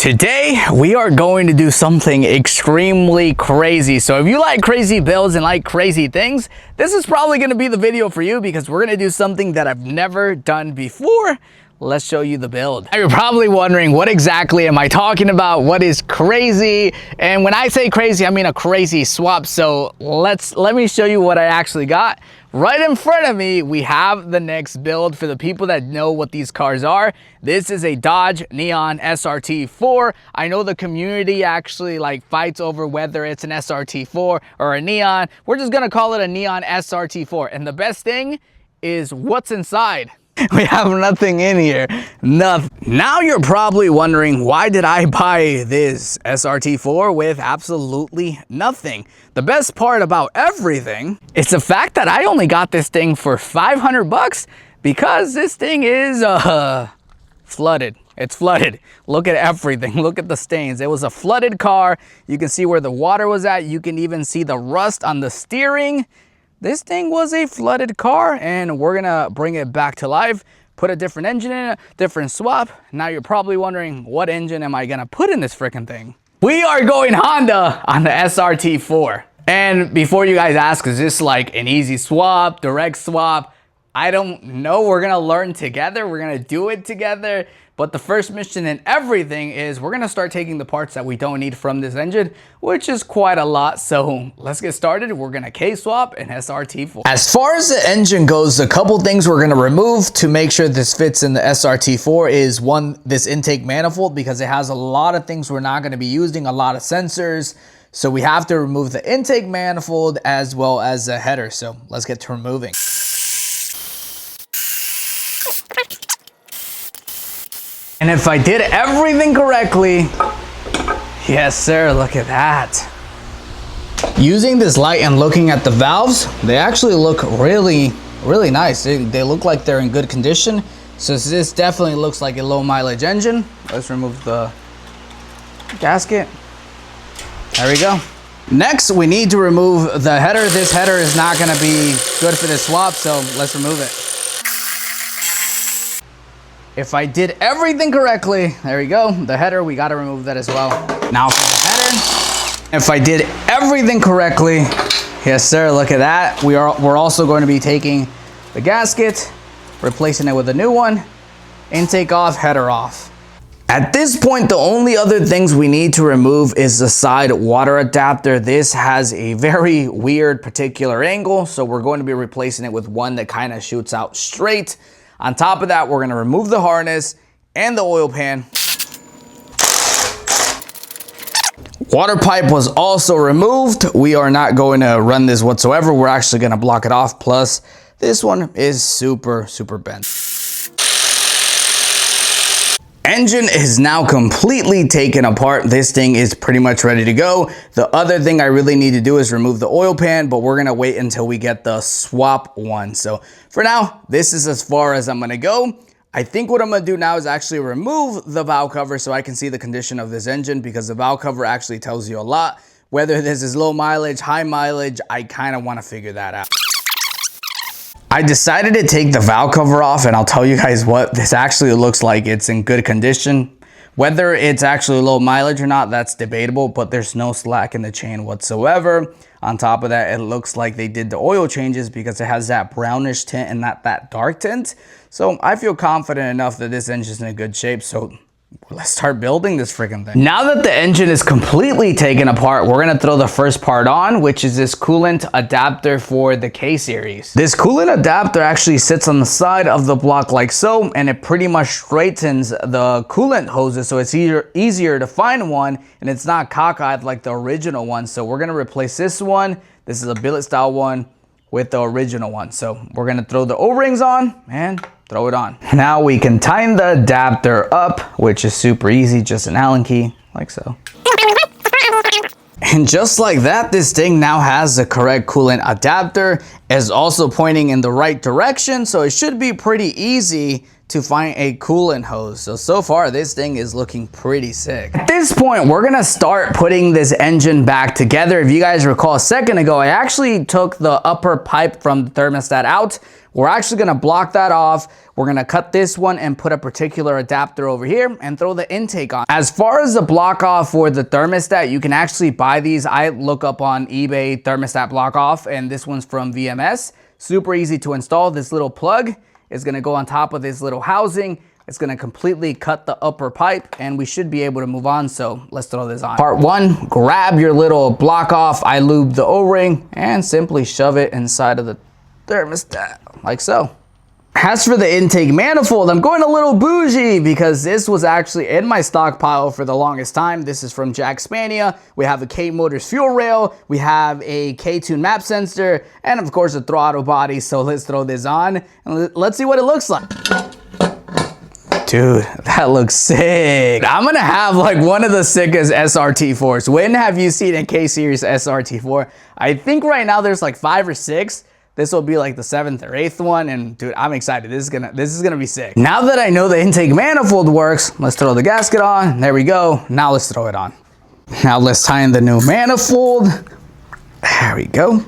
Today, we are going to do something extremely crazy. So if you like crazy builds and like crazy things, this is probably going to be the video for you because we're going to do something that I've never done before. Let's show you the build. Now you're probably wondering, what exactly am I talking about? What is crazy? And when I say crazy, I mean a crazy swap. So let me show you what I actually got. Right in front of me, we have the next build. For the people that know what these cars are, this is a Dodge Neon SRT4. I know the community actually fights over whether it's an SRT4 or a Neon. We're just gonna call it a Neon SRT4. And the best thing is what's inside. We have nothing in here, nothing. Now you're probably wondering, why did I buy this SRT4 with absolutely nothing? The best part about everything is the fact that I only got this thing for 500 bucks because this thing is flooded. It's flooded. Look at everything. Look at the stains. It was a flooded car. You can see where the water was at. You can even see the rust on the steering. This thing was a flooded car, and we're gonna bring it back to life, put a different engine in it, different swap. Now you're probably wondering, what engine am I gonna put in this freaking thing? We are going Honda on the SRT4. And before you guys ask, is this like an easy swap, direct swap? I don't know. We're gonna learn together. We're gonna do it together. But the first mission in everything is we're gonna start taking the parts that we don't need from this engine, which is quite a lot. So let's get started. We're gonna K-swap an SRT4. As far as the engine goes, a couple things we're gonna remove to make sure this fits in the SRT4 is one, this intake manifold, because it has a lot of things we're not gonna be using, a lot of sensors. So we have to remove the intake manifold as well as the header. So let's get to removing. And if I did everything correctly, yes sir, look at that. Using this light and looking at the valves, they actually look really nice. They look like they're in good condition. So this definitely looks like a low mileage engine. Let's remove the gasket. There we go. Next, we need to remove the header. This header is not gonna be good for this swap, so let's remove it. If I did everything correctly, there we go. The header, we gotta remove that as well. Now for the header, if I did everything correctly, yes sir, look at that. We're also going to be taking the gasket, replacing it with a new one, intake off, header off. At this point, the only other things we need to remove is the side water adapter. This has a very weird particular angle, so we're going to be replacing it with one that kind of shoots out straight. On top of that, we're gonna remove the harness and the oil pan. Water pipe was also removed. We are not going to run this whatsoever. We're actually gonna block it off. Plus, this one is super bent. Engine is now completely taken apart. This thing is pretty much ready to go. The other thing I really need to do is remove the oil pan, but we're gonna wait until we get the swap one. So for now, this is as far as I'm gonna go. I think what I'm gonna do now is actually remove the valve cover so I can see the condition of this engine, because the valve cover actually tells you a lot. Whether this is low mileage, high mileage, I kind of want to figure that out. I decided to take the valve cover off, and I'll tell you guys what, this actually looks like it's in good condition. Whether it's actually low mileage or not, that's debatable, but there's no slack in the chain whatsoever. On top of that, it looks like they did the oil changes because it has that brownish tint and not that dark tint. So I feel confident enough that this engine's in good shape. So let's start building this freaking thing. Now that the engine is completely taken apart, we're gonna throw the first part on, which is this coolant adapter for the K series. This coolant adapter actually sits on the side of the block like so, and it pretty much straightens the coolant hoses, so it's easier to find one, and it's not cockeyed like the original one. So we're gonna replace this one. This is a billet style one with the original one. So we're gonna throw the O-rings on and throw it on. Now we can tighten the adapter up, which is super easy, just an Allen key, like so. And just like that, this thing now has the correct coolant adapter, is also pointing in the right direction, so it should be pretty easy to find a coolant hose. So far this thing is looking pretty sick. At this point, we're gonna start putting this engine back together. If you guys recall a second ago, I actually took the upper pipe from the thermostat out. We're actually gonna block that off. We're gonna cut this one and put a particular adapter over here and throw the intake on. As far as the block off for the thermostat, you can actually buy these. I look up on eBay thermostat block off, and this one's from VMS. Super easy to install. This little plug is gonna go on top of this little housing. It's gonna completely cut the upper pipe and we should be able to move on. So let's throw this on. Part one, grab your little block off. I lube the O-ring and simply shove it inside of the thermostat like so. As for the intake manifold, I'm going a little bougie because this was actually in my stockpile for the longest time. This is from Jack Spania. We have a K Motors fuel rail. We have a K-Tune map sensor, and of course a throttle body. So let's throw this on and let's see what it looks like. Dude, that looks sick. I'm gonna have like one of the sickest SRT4s. When have you seen a K-Series SRT4? I think right now there's like 5 or 6. This will be like the 7th or 8th one, and dude, I'm excited. This is gonna be sick. Now that I know the intake manifold works, let's throw the gasket on. There we go. Now let's throw it on. Now let's tie in the new manifold. There we go.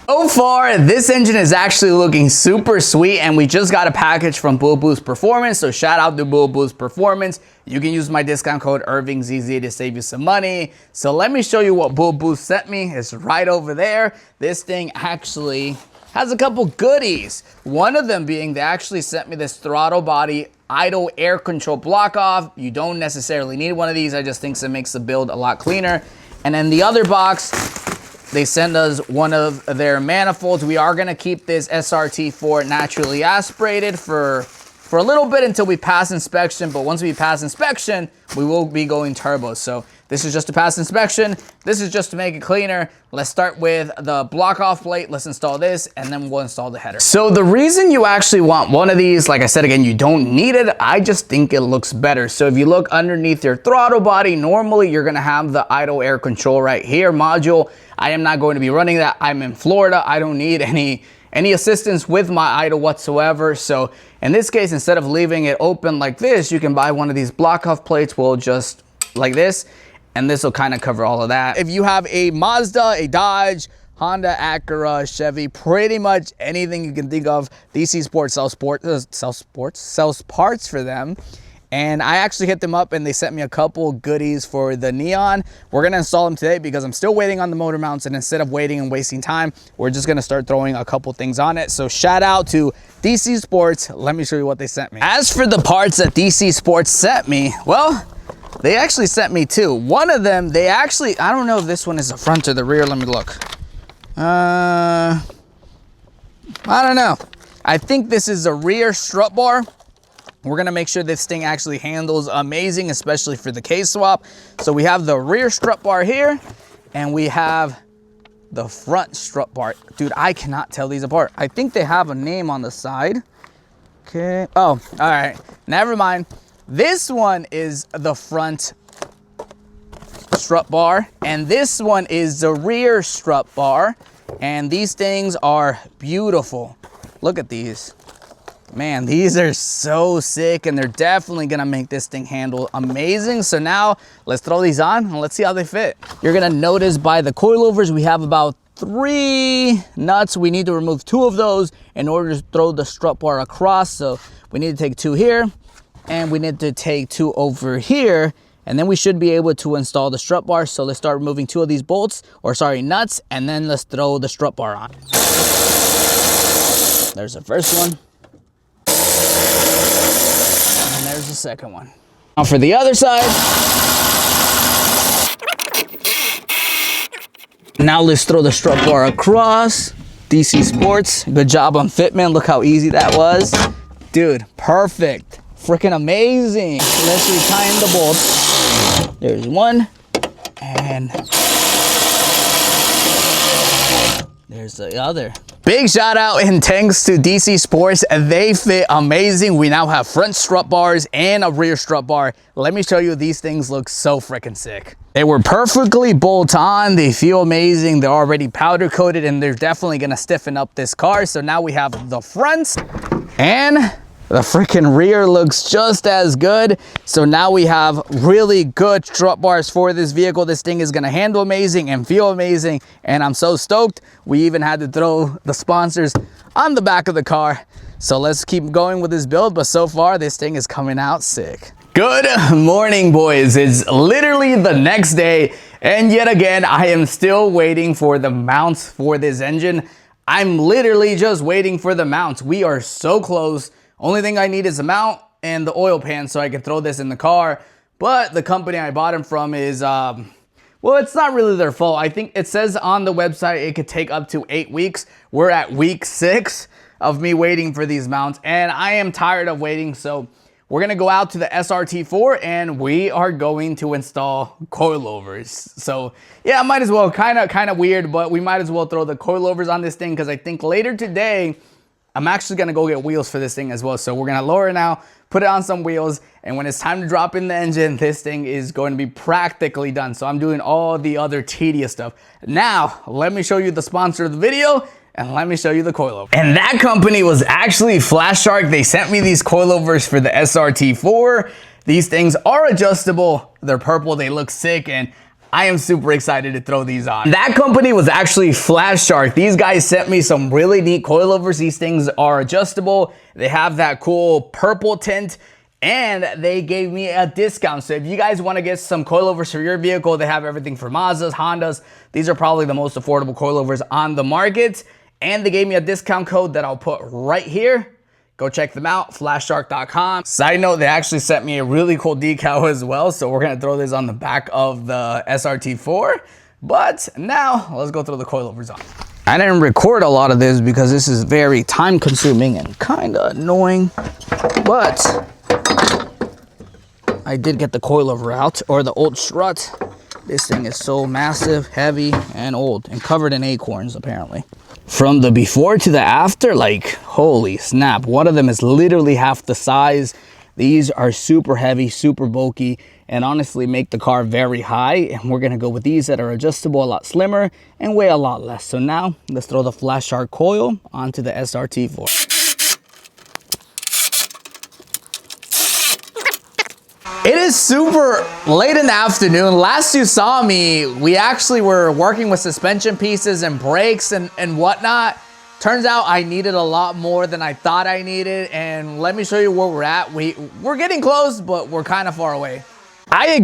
So far, this engine is actually looking super sweet, and we just got a package from Bull Boost Performance, so shout out to Bull Boost Performance. You can use my discount code IrvingZZ to save you some money. So let me show you what Bull Boost sent me. It's right over there. This thing actually has a couple goodies. One of them being they actually sent me this throttle body idle air control block off. You don't necessarily need one of these. I just think it makes the build a lot cleaner. And then the other box, they send us one of their manifolds. We are gonna keep this SRT4 naturally aspirated for a little bit until we pass inspection, but once we pass inspection, we will be going turbo. So this is just to pass inspection. This is just to make it cleaner. Let's start with the block off plate. Let's install this, and then we'll install the header. So the reason you actually want one of these, like I said, again, you don't need it. I just think it looks better. So if you look underneath your throttle body, normally you're gonna have the idle air control right here module. I am not going to be running that. I'm in Florida. I don't need any assistance with my idle whatsoever. So in this case, instead of leaving it open like this, you can buy one of these block off plates. We'll just like this, and this will kind of cover all of that. If you have a Mazda, a Dodge, Honda, Acura, Chevy, pretty much anything you can think of, DC Sports sells parts for them. And I actually hit them up and they sent me a couple goodies for the Neon. We're gonna install them today because I'm still waiting on the motor mounts, and instead of waiting and wasting time, we're just gonna start throwing a couple things on it. So shout out to DC Sports. Let me show you what they sent me. As for the parts that DC Sports sent me, well, they actually sent me two. One of them, they actually, I don't know if this one is the front or the rear. Let me look. I don't know. I think this is a rear strut bar. We're gonna make sure this thing actually handles amazing, especially for the K-swap. So we have the rear strut bar here, and we have the front strut bar. Dude, I cannot tell these apart. I think they have a name on the side. Okay, oh, all right, never mind. This one is the front strut bar, and this one is the rear strut bar, and these things are beautiful. Look at these. Man, these are so sick, and they're definitely gonna make this thing handle amazing. So now let's throw these on and let's see how they fit. You're gonna notice by the coilovers, we have about 3 nuts. We need to remove 2 of those in order to throw the strut bar across. So we need to take 2 here, and we need to take 2 over here, and then we should be able to install the strut bar. So let's start removing 2 of these bolts, or sorry, nuts, and then let's throw the strut bar on. There's the first one. And there's the second one. Now for the other side. Now let's throw the strut bar across. DC Sports, good job on fitment. Look how easy that was. Dude, perfect. Freaking amazing. Let's retighten the bolts. There's one. And there's the other. Big shout out and thanks to DC Sports. They fit amazing. We now have front strut bars and a rear strut bar. Let me show you, these things look so freaking sick. They were perfectly bolt on. They feel amazing. They're already powder coated, and they're definitely gonna stiffen up this car. So now we have the front and The freaking rear looks just as good. So now we have really good strut bars for this vehicle. This thing is gonna handle amazing and feel amazing, and I'm so stoked. We even had to throw the sponsors on the back of the car. So let's keep going with this build, but so far this thing is coming out sick. Good morning, boys. It's literally the next day, and yet again I am still waiting for the mounts for this engine. I'm literally just waiting for the mounts. We are so close. Only thing I need is a mount and the oil pan so I can throw this in the car. But the company I bought them from is, well, it's not really their fault. I think it says on the website it could take up to 8 weeks. We're at week 6 of me waiting for these mounts, and I am tired of waiting. So we're gonna go out to the SRT4 and we are going to install coilovers. So yeah, I might as well, kind of weird, but we might as well throw the coilovers on this thing, because I think later today, I'm actually gonna go get wheels for this thing as well. So we're gonna lower it now, put it on some wheels, and when it's time to drop in the engine, this thing is going to be practically done. So I'm doing all the other tedious stuff. Now, let me show you the sponsor of the video, and let me show you the coilover. And that company was actually Flash Shark. They sent me these coilovers for the SRT4. These things are adjustable. They're purple, they look sick, and I am super excited to throw these on. That company was actually Flash Shark. These guys sent me some really neat coilovers. These things are adjustable. They have that cool purple tint, and they gave me a discount. So if you guys want to get some coilovers for your vehicle, they have everything for Mazdas, Hondas. These are probably the most affordable coilovers on the market. And they gave me a discount code that I'll put right here. Go check them out, flashshark.com. Side note, they actually sent me a really cool decal as well. So we're gonna throw this on the back of the SRT4. But now let's go throw the coilovers on. I didn't record a lot of this because this is very time consuming and kind of annoying. But I did get the coilover out, or the old strut. This thing is so massive, heavy, and old, and covered in acorns apparently. From the before to the after, like, holy snap. One of them is literally half the size. These are super heavy, super bulky, and honestly make the car very high. And we're gonna go with these that are adjustable, a lot slimmer, and weigh a lot less. So now, let's throw the Flash Shark coil onto the SRT4. It is super late in the afternoon. Last you saw me, we actually were working with suspension pieces and brakes and whatnot. Turns out I needed a lot more than I thought I needed, and let me show you where we're at. We're getting close, but we're kind of far away. I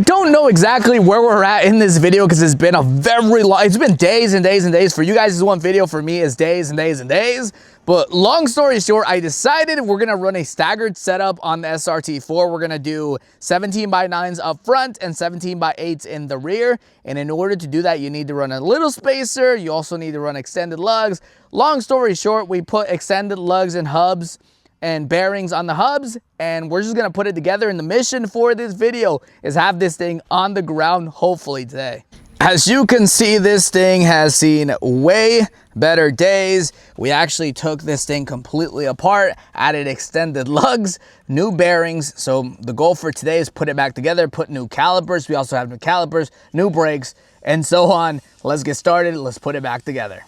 don't know exactly where we're at in this video, because it's been a very long, it's been days and days and days. For you guys, this one video, for me is days and days and days. But long story short, I decided we're gonna run a staggered setup on the SRT4. We're gonna do 17x9s up front and 17x8s in the rear. And in order to do that, you need to run a little spacer. You also need to run extended lugs. Long story short, we put extended lugs and hubs and bearings on the hubs, and we're just gonna put it together. And the mission for this video is have this thing on the ground, hopefully today. As you can see, this thing has seen way better days. We actually took this thing completely apart, added extended lugs, new bearings. So the goal for today is put it back together, put new calipers. We also have new calipers, new brakes, and so on. Let's get started. Let's put it back together.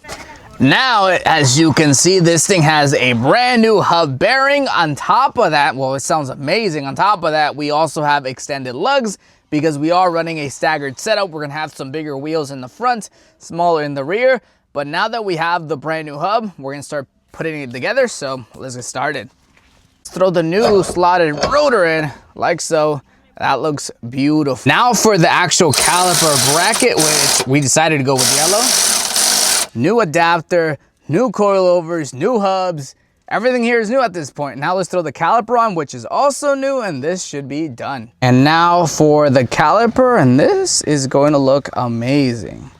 Now, as you can see, this thing has a brand new hub bearing. On top of that, well, it sounds amazing. On top of that, we also have extended lugs, because we are running a staggered setup. We're gonna have some bigger wheels in the front, smaller in the rear. But now that we have the brand new hub, we're gonna start putting it together. So let's get started. Let's throw the new slotted rotor in, like so. That looks beautiful. Now for the actual caliper bracket, which we decided to go with yellow. New adapter, new coilovers, new hubs. Everything here is new at this point. Now let's throw the caliper on, which is also new, and this should be done. And now for the caliper, and this is going to look amazing.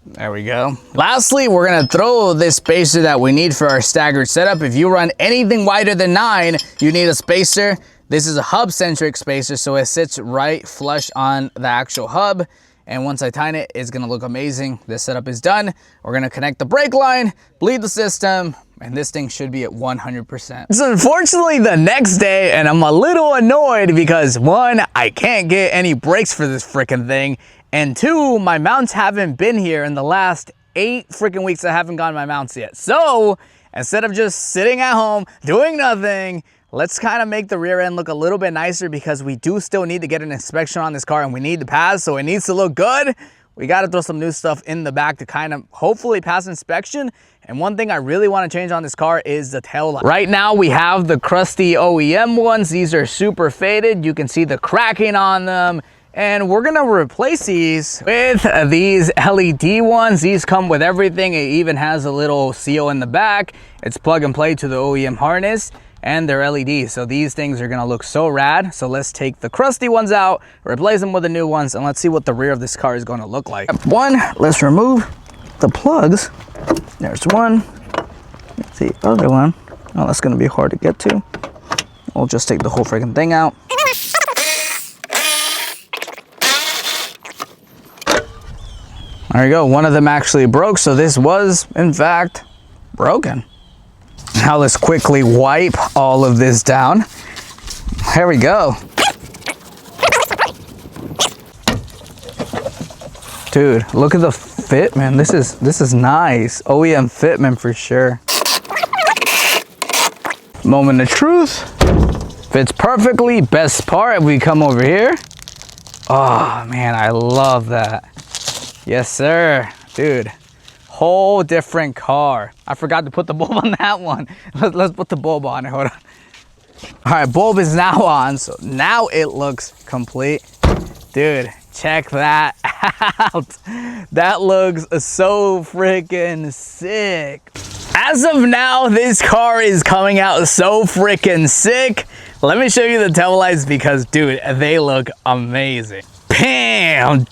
There we go. Lastly, we're gonna throw this spacer that we need for our staggered setup. If you run anything wider than 9, you need a spacer. This is a hub-centric spacer, so it sits right flush on the actual hub. And once I tighten it, it's gonna look amazing. This setup is done. We're gonna connect the brake line, bleed the system, and this thing should be at 100%. It's unfortunately the next day, and I'm a little annoyed because 1, I can't get any brakes for this freaking thing, And 2, my mounts haven't been here in the last 8 freaking weeks. I haven't gotten my mounts yet. So instead of just sitting at home doing nothing, let's kind of make the rear end look a little bit nicer, because we do still need to get an inspection on this car and we need to pass, so it needs to look good. We got to throw some new stuff in the back to kind of hopefully pass inspection. And one thing I really want to change on this car is the tail light. Right now we have the crusty OEM ones. These are super faded. You can see the cracking on them. And we're gonna replace these with these LED ones. These come with everything. It even has a little seal in the back. It's plug and play to the OEM harness, and they're LED. So these things are gonna look so rad. So let's take the crusty ones out, replace them with the new ones, and let's see what the rear of this car is gonna look like. One, let's remove the plugs. There's one. Let's the other one. Oh, that's gonna be hard to get to. We'll just take the whole freaking thing out. There you go, one of them actually broke, so this was, in fact, broken. Now let's quickly wipe all of this down. There we go. Dude, look at the fit, man. This is nice. OEM fitment for sure. Moment of truth. Fits perfectly. Best part, if we come over here. Oh, man, I love that. Yes, sir. Dude, whole different car. I forgot to put the bulb on that one. Let's put the bulb on it. Hold on. All right, bulb is now on. So now it looks complete. Dude, check that out. That looks so freaking sick. As of now, this car is coming out so freaking sick. Let me show you the tail lights, because, dude, they look amazing. Bam,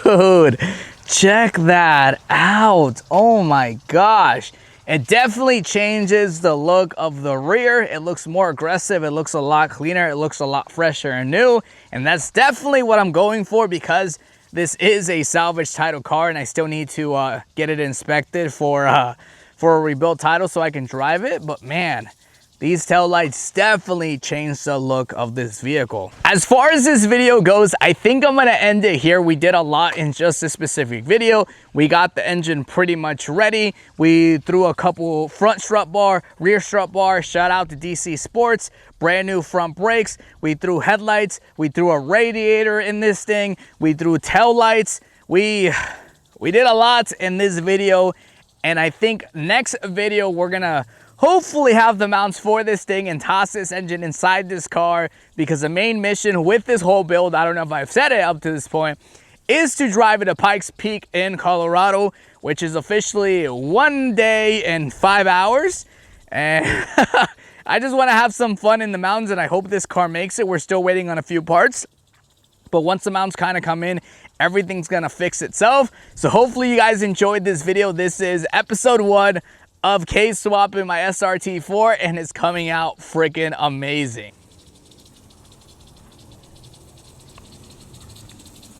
dude, check that out. Oh my gosh. It definitely changes the look of the rear. It looks more aggressive. It looks a lot cleaner. It looks a lot fresher and new. And that's definitely what I'm going for, because this is a salvage title car and I still need to get it inspected for a rebuilt title so I can drive it. But man, these tail lights definitely changed the look of this vehicle. As far as this video goes, I think I'm gonna end it here. We did a lot in just this specific video. We got the engine pretty much ready. We threw a couple front strut bar, rear strut bar. Shout out to DC Sports. Brand new front brakes. We threw headlights. We threw a radiator in this thing. We threw tail lights. We did a lot in this video. And I think next video, we're gonna hopefully have the mounts for this thing and toss this engine inside this car, because the main mission with this whole build, I don't know if I've said it up to this point, is to drive it to Pikes Peak in Colorado, which is officially 1 day and 5 hours. And I just want to have some fun in the mountains, and I hope this car makes it. We're still waiting on a few parts, but once the mounts kind of come in, everything's gonna fix itself. So hopefully you guys enjoyed this video. This is episode 1 of kswapping my SRT4, and it's coming out freaking amazing.